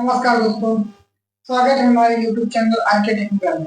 नमस्कार दोस्तों, स्वागत है हमारे YouTube चैनल आरके टेक्निकल में।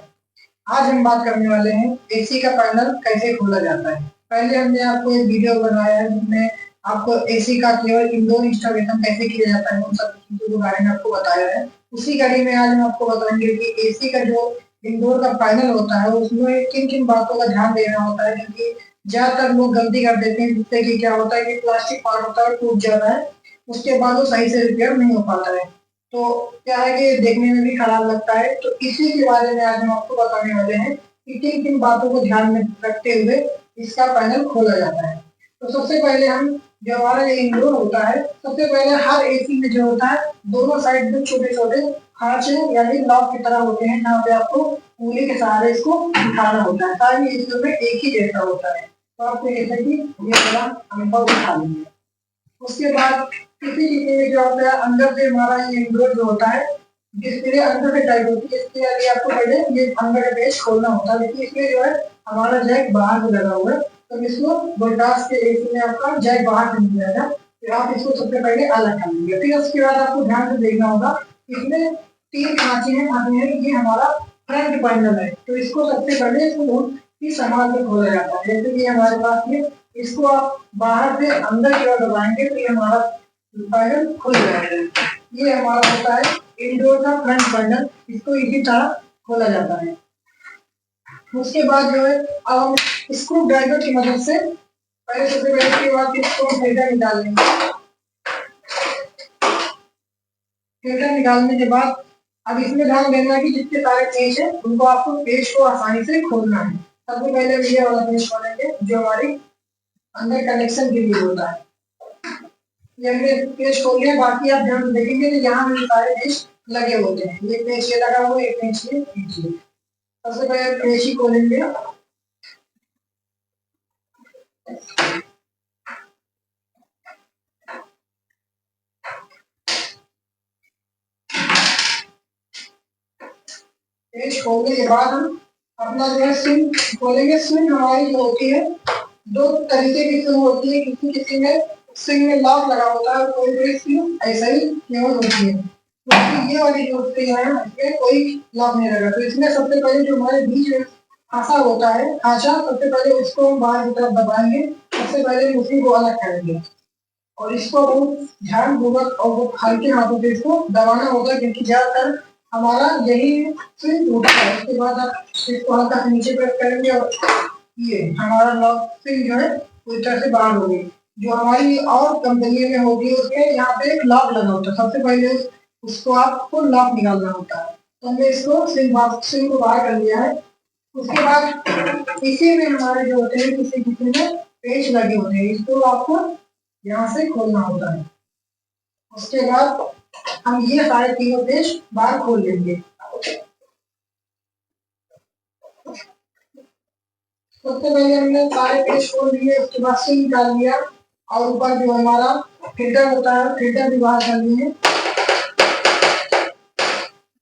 आज हम बात करने वाले हैं एसी का पैनल कैसे खोला जाता है। पहले हमने आपको एक वीडियो बनाया है जिसमें आपको एसी का केवल इंडोर इंस्टॉलेशन कैसे किया जाता है उन सब चीजों के बारे में आपको बताया है। उसी कड़ी में आज हम आपको बताएंगे कि एसी का जो इंडोर का पैनल होता है उसमें किन किन बातों का ध्यान देना होता है, क्योंकि ज्यादातर लोग गलती कर देते हैं जिससे कि क्या होता है कि प्लास्टिक पार्ट होता है टूट जाता है, उसके बाद वो सही से रिपेयर नहीं हो पाता है। तो क्या है कि देखने में भी खराब लगता है। तो इसी के बारे में आज हम आपको बताने वाले हैं कि किन किन बातों को ध्यान में रखते हुए इसका पैनल खोला जाता है। तो सबसे पहले हम जो हमारा ये इंडोर होता है, सबसे पहले हर एसी में जो होता है दोनों साइड में छोटे छोटे खांचे यानी लॉक की तरह होते हैं, जहाँ पे आपको उंगली के सहारे इसको उठाना होता है ताकि इसमें एक ही जैसा होता है। तो आपको जैसे कि ये थोड़ा अनुभव उठा लेंगे। उसके बाद किसी किसी में जो होता है अंदर से हमारा ये इंडोर जो होता है डिस्प्ले अंदर से टाइप होती है, इसके लिए आपको पहले ये अंदर का पेज खोलना होता है, लेकिन इसमें जो है हमारा जैक बाहर से लगा हुआ है। तो इसको वोल्टास के एसी में आपका जैक बाहर से मिल जाएगा। फिर आप इसको सबसे पहले अलग कर लेंगे। फिर उसके बाद आपको ध्यान से देखना होगा, इसमें तीन खांचे हैं, ये हमारा फ्रंट पैनल है। तो इसको सबसे पहले इसको बहुत ही संभाल के खोला जाता है। जैसे कि हमारे पास ये इसको आप बाहर से अंदर की ओर दबाएंगे तो ये हमारा पैनल खुल जाएगा। ये हमारा होता है इंडोर का फ्रंट पैनल, इसको इसी तरह खोला जाता है। उसके बाद जो है अब हम स्क्रू ड्राइवर की मदद से पहले सबसे पहले इसके बाद इसको फिल्टर निकाल लेंगे। फिल्टर निकालने के बाद अब इसमें ध्यान देना कि जितने सारे पेज है उनको आपको पेज को आसानी से खोलना है। सबसे पहले हम ये वाला पेज खोलेंगे जो हमारी अंदर कनेक्शन के लिए होता है। ये पेज खोल लिया, बाकी आप ध्यान देखेंगे तो यहाँ में सारे पेज लगे होते हैं। एक पेज ये लगा हुआ है, एक पेज ये नीचे। सबसे पहले पेज ही खोलेंगे। पेज खोलने के बाद हम अपना जो है स्विंग खोलेंगे। स्विंग हमारी जो होती है दो तरीके की स्विंग होती है, किसी किसी में स्विंग में लॉक लगा होता है, कोई कोई स्विंग ऐसा ही केवल होती है। तो ये वाली जो स्विंग है इसमें कोई लॉक नहीं लगा। तो इसमें सबसे पहले जो हमारे बीच में खांचा होता है, खांचा सबसे पहले उसको हम बाहर की तरफ दबाएंगे। सबसे पहले उसी को अलग करेंगे और इसको बहुत ध्यानपूर्वक और बहुत हल्के हाथों से इसको दबाना होगा, क्योंकि ज्यादातर हमारा यही स्विंग टूटा है। उसके बाद आप इसको हल्का से नीचे प्रेस करेंगे और ये हमारा लॉक स्विंग जो है पूरी तरह से बाहर होगी। जो हमारी और कंपनी में होगी उसमें यहाँ पे एक लॉक लगा होता है, सबसे पहले उसको आपको लॉक निकालना होता है। तो हमने इसको स्विंग को बाहर कर लिया है। उसके बाद इसी में हमारे जो होते हैं किसी किसी में पेच लगे होते हैं, इसको आपको यहाँ से खोलना होता है। उसके बाद हम ये सारे तीनों पेज बाहर खोल लेंगे। सबसे पहले हमने सारे पेज खोल लिए, उसके बाद सिंक निकाल लिया और ऊपर जो हमारा फिल्टर होता है फिल्टर भी बाहर कर लिए।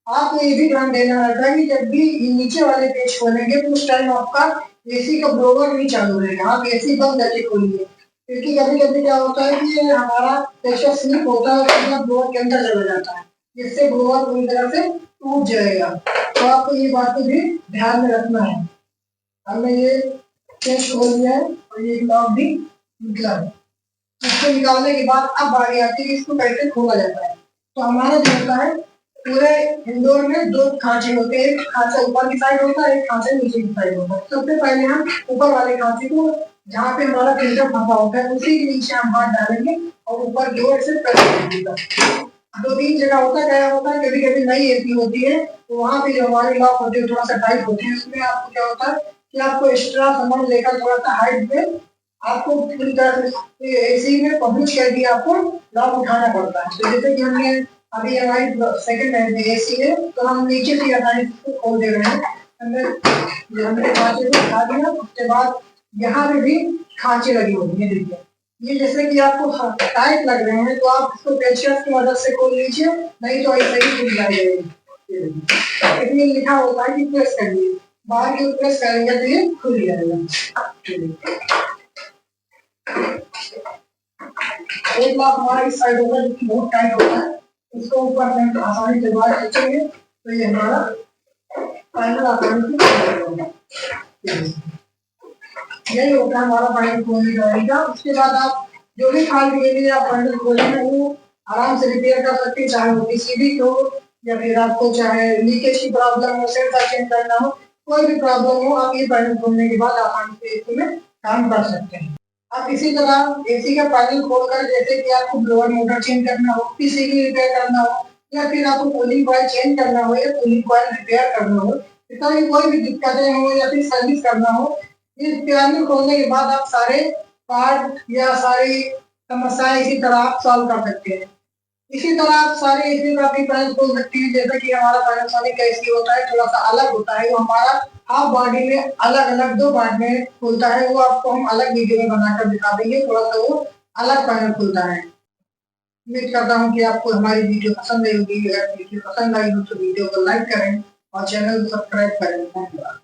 आपको ये भी ध्यान देना रहता है कि जब भी नीचे वाले पेज खोलेंगे तो उस टाइम आपका एसी का ब्लोवर नहीं चालू रहेगा। आप एसी बंद करके खोलिए, क्योंकि कभी कभी क्या होता है कि हमारा प्रेशर स्लिप होता है और ब्लोवर के अंदर चला जाता है, जिससे ब्लोवर पूरी तरह से टूट जाएगा। तो आपको ये बात भी ध्यान में रखना है। हमने ये पेज खोल लिया है और ये लॉक भी निकला है। इसको निकालने के बाद अब बारी आती है कि इसको कैसे खोला जाता है। तो हमारा जो होता है पूरे इंडोर में दो खांचे होते हैं, एक खांचा ऊपर की साइड होता है, एक खांचा नीचे की साइड होता है। सबसे पहले हम ऊपर वाले खांचे को जहाँ पे हमारा फिल्टर फंसा होता है उसी के नीचे हम हाथ डालेंगे और ऊपर की ओर से प्रेस करेंगे। दो तीन जगह होता है, क्या होता है कभी कभी नई एसी होती है तो वहाँ पे जो हमारे लॉक होते हैं थोड़ा सा टाइट होते हैं, उसमें आपको क्या होता है कि आपको एक्स्ट्रा सामान लेकर थोड़ा सा हाइट पे आपको पूरी तरह से एसी में पहुंच कर भी आपको लॉक उठाना पड़ता है। तो जैसे कि हमने अभी हमारी सेकंड हैंड एसी है तो हम नीचे से आसानी से खोल दे रहे हैं। हमने खांचे को उठा दिया, उसके बाद यहाँ पे भी खांचे लगी होती है। देखिए ये जैसे कि आपको टाइट लग रहे हैं तो आप इसको पेचकस की मदद से खोल लीजिए, नहीं तो ऐसे ही खुल जाएगा। इसमें लिखा होता है कि प्रेस करिए, बाहर की प्रेस करेंगे तो ये खुल जाएगा। एक लॉक हमारा इस साइड होगा जो कि बहुत टाइट होता है, इसको ऊपर में आसानी से बाहर खींचेंगे तो ये हमारा पैनल आसानी से खोल होगा। यही होता है हमारा पैनल खोलने का तरीका। उसके बाद आप जो भी फाल्ट के लिए आप पैनल खोलेंगे वो आराम से रिपेयर कर सकते हैं, चाहे वो पीसीबी हो या फिर आपको चाहे लीकेज की प्रॉब्लम हो, सेंसर चेंज करना हो, कोई भी प्रॉब्लम हो, आप ये पैनल खोलने के बाद आसानी से एसी में काम कर सकते हैं। आप इसी तरह एसी का पैनल खोलकर, जैसे कि आपको ब्लोअर मोटर चेंज करना हो, पीसीबी रिपेयर करना हो, या फिर आपको कूलिंग कॉइल चेंज करना हो या कूलिंग कॉइल रिपेयर करना हो, इसका भी कोई भी दिक्कतें हो या फिर सर्विस करना हो, इस पैनल खोलने के बाद आप सारे पार्ट या सारी समस्याएं इसी तरह आप सॉल्व कर सकते हैं। इसी तरह आप सारे एसी का भी पैनल खोल सकते हैं। जैसा कि हमारा पैनासोनिक का एसी होता है, थोड़ा सा अलग होता है, वो हमारा हाफ बॉडी में अलग अलग 2 पार्ट में खुलता है, वो आपको हम अलग वीडियो में बनाकर दिखा देंगे। थोड़ा सा वो अलग पैनल खुलता है। उम्मीद करता हूँ कि आपको हमारी वीडियो पसंद आई होगी। अगर वीडियो पसंद आई हो तो वीडियो को लाइक करें और चैनल को सब्सक्राइब करें। धन्यवाद।